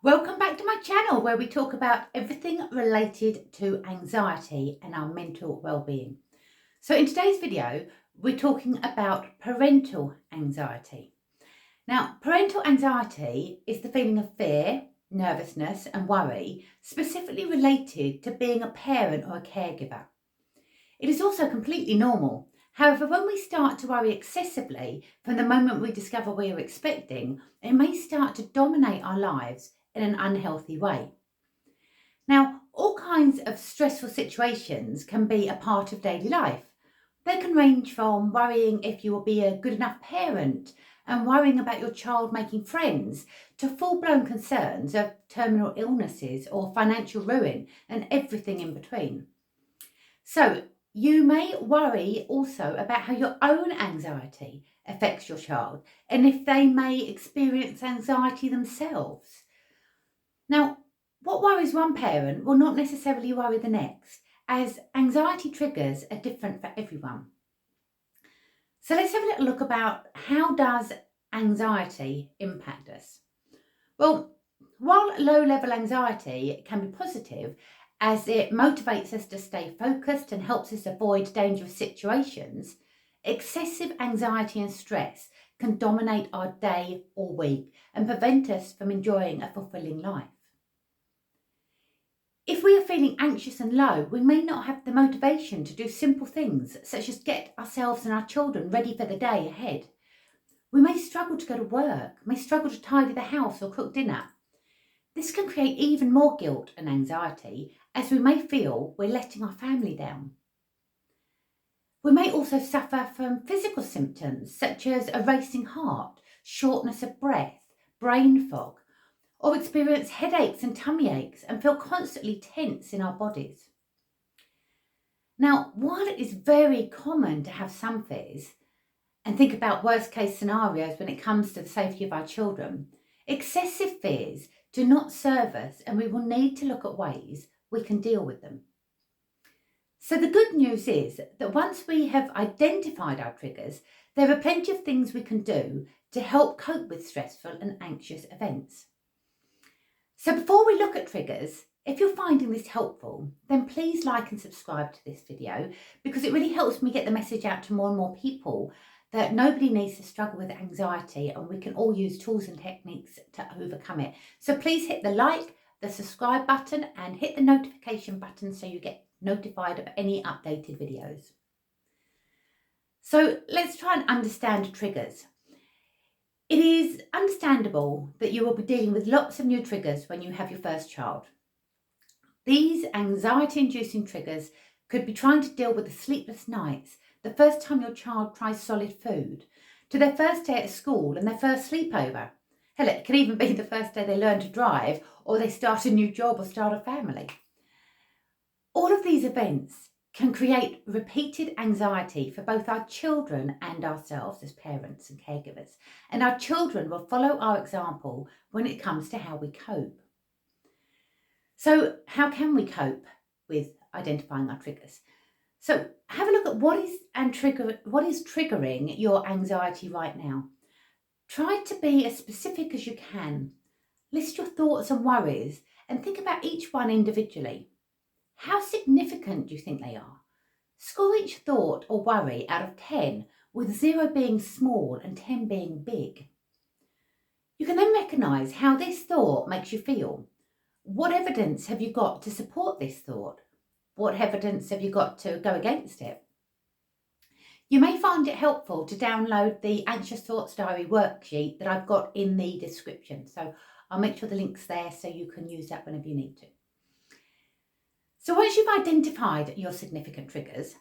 Welcome back to my channel where we talk about everything related to anxiety and our mental well-being. So in today's video, we're talking about parental anxiety. Now, parental anxiety is the feeling of fear, nervousness and worry specifically related to being a parent or a caregiver. It is also completely normal. However, when we start to worry excessively from the moment we discover we are expecting, it may start to dominate our lives in an unhealthy way. Now, all kinds of stressful situations can be a part of daily life. They can range from worrying if you will be a good enough parent and worrying about your child making friends to full-blown concerns of terminal illnesses or financial ruin and everything in between. So, you may worry also about how your own anxiety affects your child and if they may experience anxiety themselves. Now, what worries one parent will not necessarily worry the next, as anxiety triggers are different for everyone. So let's have a little look about how does anxiety impact us. Well, while low-level anxiety can be positive, as it motivates us to stay focused and helps us avoid dangerous situations, excessive anxiety and stress can dominate our day or week and prevent us from enjoying a fulfilling life. If we are feeling anxious and low, we may not have the motivation to do simple things such as get ourselves and our children ready for the day ahead. We may struggle to go to work, may struggle to tidy the house or cook dinner. This can create even more guilt and anxiety as we may feel we're letting our family down. We may also suffer from physical symptoms such as a racing heart, shortness of breath, brain fog, or experience headaches and tummy aches and feel constantly tense in our bodies. Now, while it is very common to have some fears and think about worst case scenarios when it comes to the safety of our children, excessive fears do not serve us and we will need to look at ways we can deal with them. So the good news is that once we have identified our triggers, there are plenty of things we can do to help cope with stressful and anxious events. So before we look at triggers, if you're finding this helpful, then please like and subscribe to this video because it really helps me get the message out to more and more people that nobody needs to struggle with anxiety and we can all use tools and techniques to overcome it. So please hit the like, the subscribe button and hit the notification button so you get notified of any updated videos. So let's try and understand triggers. It is understandable that you will be dealing with lots of new triggers when you have your first child. These anxiety-inducing triggers could be trying to deal with the sleepless nights, the first time your child tries solid food, to their first day at school and their first sleepover. Hell, it could even be the first day they learn to drive or they start a new job or start a family. All of these events can create repeated anxiety for both our children and ourselves as parents and caregivers, and our children will follow our example when it comes to how we cope. So how can we cope with identifying our triggers? So have a look at what is triggering your anxiety right now. Try to be as specific as you can. List your thoughts and worries and think about each one individually. How significant do you think they are? Score each thought or worry out of 10, with 0 being small and 10 being big. You can then recognise how this thought makes you feel. What evidence have you got to support this thought? What evidence have you got to go against it? You may find it helpful to download the Anxious Thoughts Diary worksheet that I've got in the description. So I'll make sure the link's there so you can use that whenever you need to. So once you've identified your significant triggers,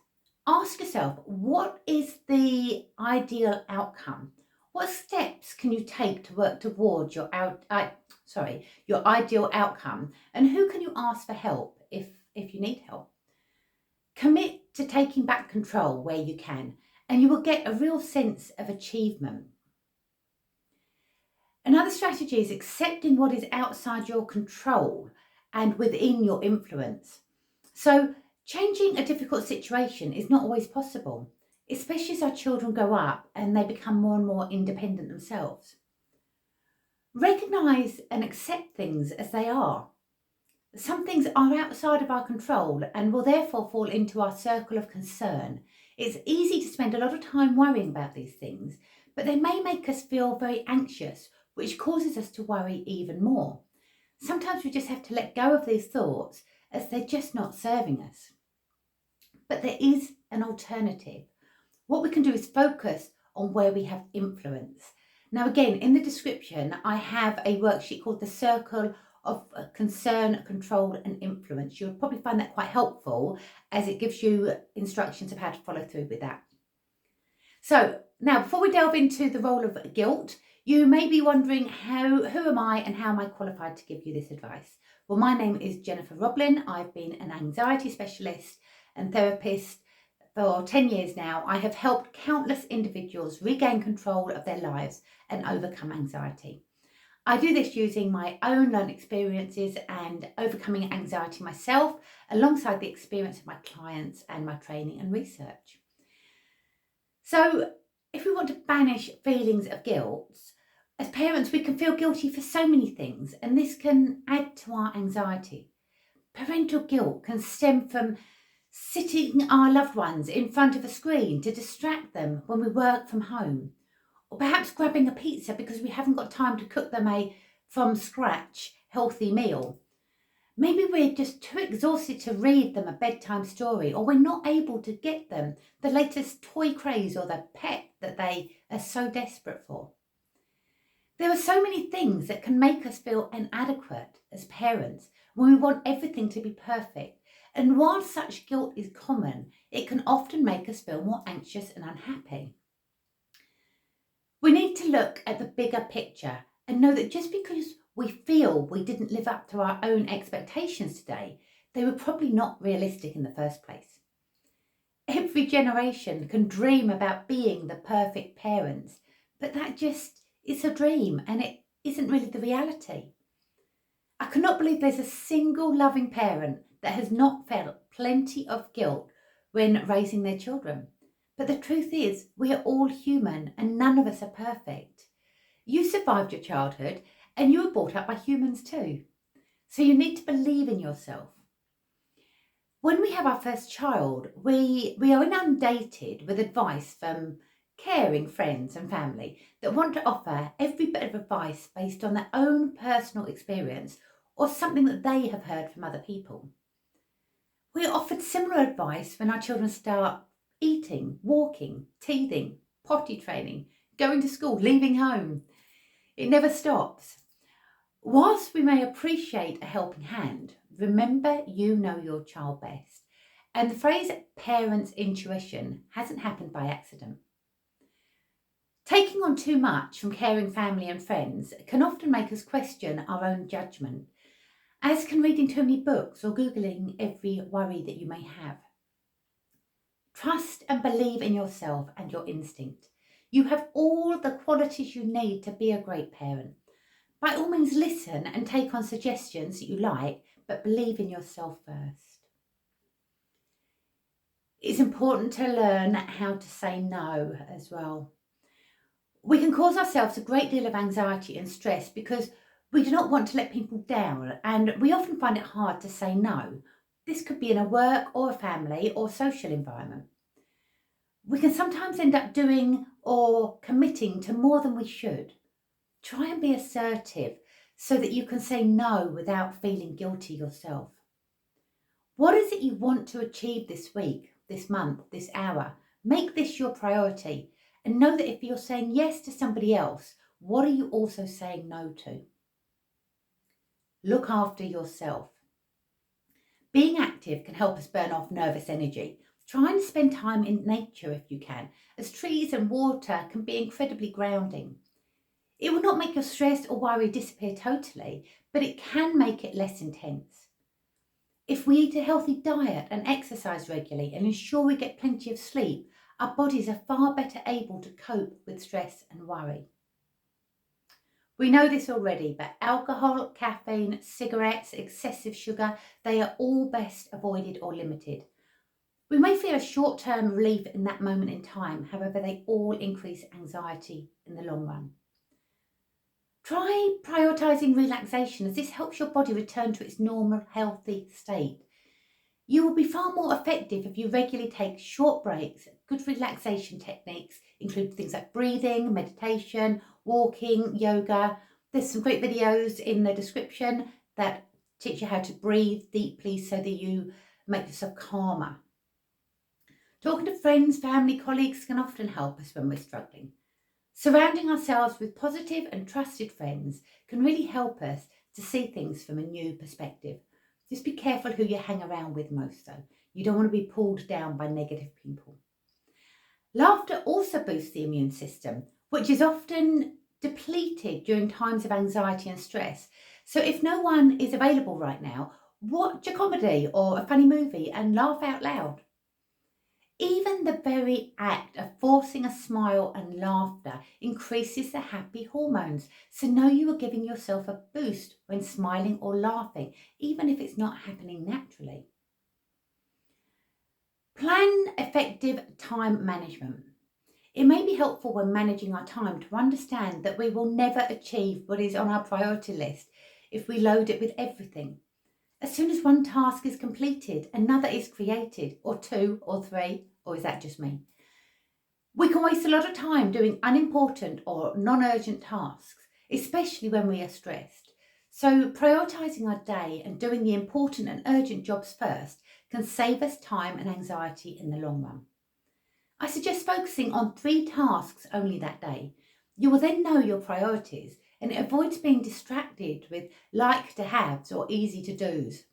ask yourself, what is the ideal outcome? What steps can you take to work towards your ideal outcome? And who can you ask for help if you need help? Commit to taking back control where you can, and you will get a real sense of achievement. Another strategy is accepting what is outside your control and within your influence. So changing a difficult situation is not always possible, especially as our children grow up and they become more and more independent themselves. Recognise and accept things as they are. Some things are outside of our control and will therefore fall into our circle of concern. It's easy to spend a lot of time worrying about these things, but they may make us feel very anxious, which causes us to worry even more. Sometimes we just have to let go of these thoughts as they're just not serving us. But there is an alternative. What we can do is focus on where we have influence. Now, again, in the description, I have a worksheet called the Circle of Concern, Control and Influence. You'll probably find that quite helpful as it gives you instructions of how to follow through with that. So now, before we delve into the role of guilt, you may be wondering who am I and how am I qualified to give you this advice? Well, my name is Jennifer Roblin. I've been an anxiety specialist and therapist for 10 years now. I have helped countless individuals regain control of their lives and overcome anxiety. I do this using my own learned experiences and overcoming anxiety myself, alongside the experience of my clients and my training and research. So, if we want to banish feelings of guilt, as parents, we can feel guilty for so many things, and this can add to our anxiety. Parental guilt can stem from sitting our loved ones in front of a screen to distract them when we work from home, or perhaps grabbing a pizza because we haven't got time to cook them a from scratch healthy meal. Maybe we're just too exhausted to read them a bedtime story, or we're not able to get them the latest toy craze or the pet that they are so desperate for. There are so many things that can make us feel inadequate as parents when we want everything to be perfect. And while such guilt is common, it can often make us feel more anxious and unhappy. We need to look at the bigger picture and know that just because we feel we didn't live up to our own expectations today, they were probably not realistic in the first place. Every generation can dream about being the perfect parents, but that just is a dream and it isn't really the reality. I cannot believe there's a single loving parent that has not felt plenty of guilt when raising their children. But the truth is, we are all human and none of us are perfect. You survived your childhood and you were brought up by humans too. So you need to believe in yourself. When we have our first child, we are inundated with advice from caring friends and family that want to offer every bit of advice based on their own personal experience or something that they have heard from other people. We are offered similar advice when our children start eating, walking, teething, potty training, going to school, leaving home. It never stops. Whilst we may appreciate a helping hand, remember you know your child best. And the phrase parents' intuition hasn't happened by accident. Taking on too much from caring family and friends can often make us question our own judgment, as can reading too many books or Googling every worry that you may have. Trust and believe in yourself and your instinct. You have all the qualities you need to be a great parent. By all means, listen and take on suggestions that you like, but believe in yourself first. It's important to learn how to say no as well. We can cause ourselves a great deal of anxiety and stress because we do not want to let people down, and we often find it hard to say no. This could be in a work or a family or social environment. We can sometimes end up doing or committing to more than we should. Try and be assertive so that you can say no without feeling guilty yourself. What is it you want to achieve this week, this month, this hour? Make this your priority and know that if you're saying yes to somebody else, what are you also saying no to? Look after yourself. Being active can help us burn off nervous energy. Try and spend time in nature if you can, as trees and water can be incredibly grounding. It will not make your stress or worry disappear totally, but it can make it less intense. If we eat a healthy diet and exercise regularly and ensure we get plenty of sleep, our bodies are far better able to cope with stress and worry. We know this already, but alcohol, caffeine, cigarettes, excessive sugar, they are all best avoided or limited. We may feel a short-term relief in that moment in time, however, they all increase anxiety in the long run. Try prioritising relaxation, as this helps your body return to its normal, healthy state. You will be far more effective if you regularly take short breaks. Good relaxation techniques include things like breathing, meditation, walking, yoga. There's some great videos in the description that teach you how to breathe deeply so that you make yourself calmer. Talking to friends, family, colleagues can often help us when we're struggling. Surrounding ourselves with positive and trusted friends can really help us to see things from a new perspective. Just be careful who you hang around with most though. You don't want to be pulled down by negative people. Laughter also boosts the immune system, which is often depleted during times of anxiety and stress. So if no one is available right now, watch a comedy or a funny movie and laugh out loud. Even the very act of forcing a smile and laughter increases the happy hormones. So know you are giving yourself a boost when smiling or laughing, even if it's not happening naturally. Plan effective time management. It may be helpful when managing our time to understand that we will never achieve what is on our priority list if we load it with everything. As soon as one task is completed, another is created, or two, or three, or is that just me? We can waste a lot of time doing unimportant or non-urgent tasks, especially when we are stressed. So prioritising our day and doing the important and urgent jobs first can save us time and anxiety in the long run. I suggest focusing on 3 tasks only that day. You will then know your priorities and it avoids being distracted with like to haves or easy to dos.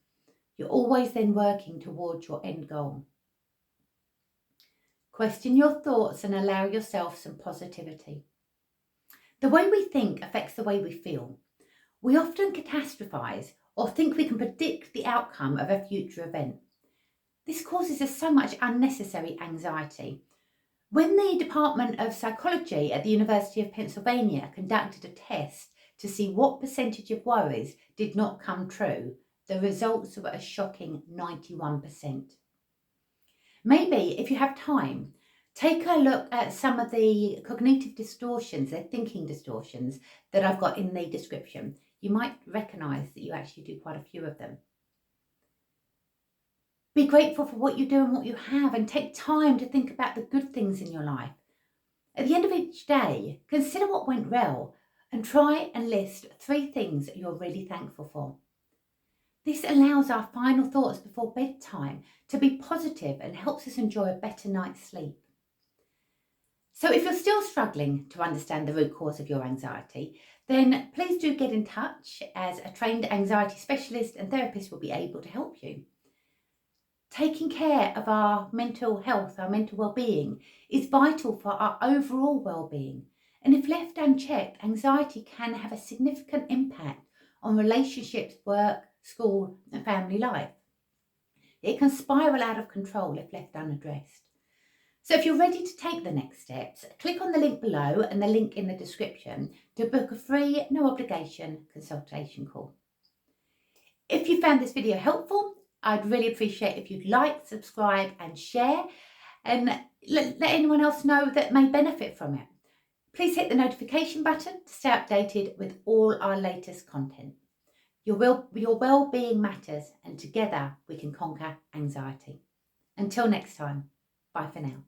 You're always then working towards your end goal. Question your thoughts and allow yourself some positivity. The way we think affects the way we feel. We often catastrophise or think we can predict the outcome of a future event. This causes us so much unnecessary anxiety. When the Department of Psychology at the University of Pennsylvania conducted a test to see what percentage of worries did not come true, the results were a shocking 91%. Maybe if you have time, take a look at some of the cognitive distortions, the thinking distortions that I've got in the description. You might recognise that you actually do quite a few of them. Be grateful for what you do and what you have, and take time to think about the good things in your life. At the end of each day, consider what went well and try and list 3 things you're really thankful for. This allows our final thoughts before bedtime to be positive and helps us enjoy a better night's sleep. So if you're still struggling to understand the root cause of your anxiety, then please do get in touch, as a trained anxiety specialist and therapist will be able to help you. Taking care of our mental health, our mental well-being, is vital for our overall well-being. And if left unchecked, anxiety can have a significant impact on relationships, work, school and family life. It can spiral out of control if left unaddressed. So if you're ready to take the next steps, click on the link below and the link in the description to book a free, no obligation consultation call. If you found this video helpful, I'd really appreciate if you'd like, subscribe and share, and let anyone else know that may benefit from it. Please hit the notification button to stay updated with all our latest content. Your well-being matters, and together we can conquer anxiety. Until next time, bye for now.